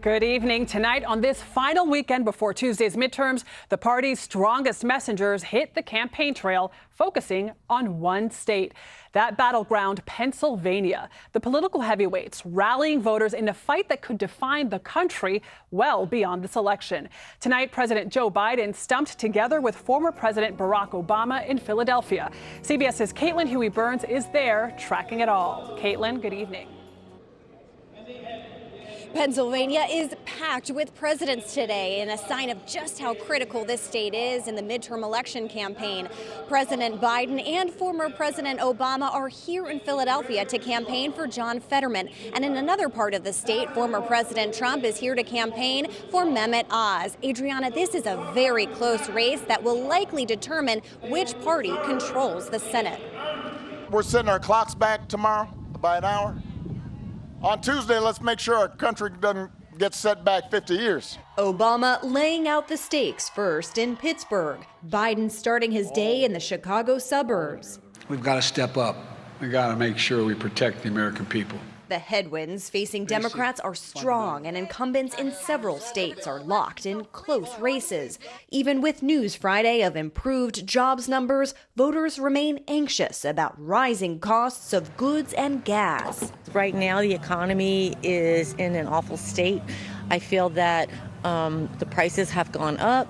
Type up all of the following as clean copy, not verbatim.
Good evening. Tonight, on this final weekend before Tuesday's midterms, the party's strongest messengers hit the campaign trail, focusing on one state. That battleground, Pennsylvania. The political heavyweights rallying voters in a fight that could define the country well beyond this election. Tonight, President Joe Biden stumped together with former President Barack Obama in Philadelphia. CBS's Caitlin Huey-Burns is there tracking it all. Caitlin, good evening. Pennsylvania is packed with presidents today in a sign of just how critical this state is in the midterm election campaign. President Biden and former President Obama are here in Philadelphia to campaign for John Fetterman. And in another part of the state, former President Trump is here to campaign for Mehmet Oz. Adriana, this is a very close race that will likely determine which party controls the Senate. We're setting our clocks back tomorrow by an hour. On Tuesday, let's make sure our country doesn't get set back 50 years. Obama laying out the stakes first in Pittsburgh. Biden starting his day in the Chicago suburbs. We've got to step up. We've got to make sure we protect the American people. The headwinds facing Democrats are strong, and incumbents in several states are locked in close races. Even with news Friday of improved jobs numbers, voters remain anxious about rising costs of goods and gas. Right now, the economy is in an awful state. I feel that the prices have gone up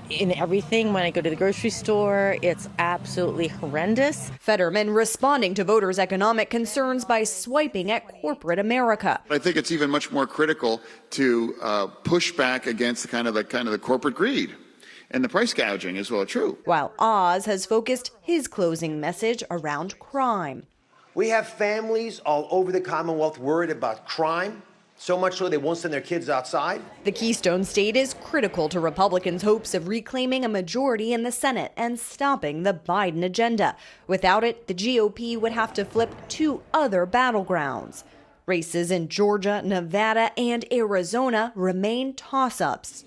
in everything. When I go to the grocery store, it's absolutely horrendous. Fetterman responding to voters' economic concerns by swiping at corporate America. I think it's even much more critical to push back against the kind of the corporate greed and the price gouging as well. True. While Oz has focused his closing message around crime. We have families all over the Commonwealth worried about crime. So much so they won't send their kids outside. The Keystone State is critical to Republicans' hopes of reclaiming a majority in the Senate and stopping the Biden agenda. Without it, the GOP would have to flip two other battlegrounds. Races in Georgia, Nevada, and Arizona remain toss-ups.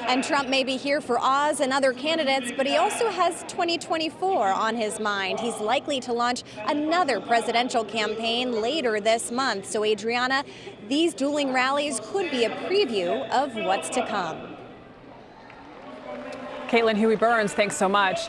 And Trump may be here for Oz and other candidates, but he also has 2024 on his mind. He's likely to launch another presidential campaign later this month. So, Adriana, these dueling rallies could be a preview of what's to come. Caitlin Huey-Burns, thanks so much.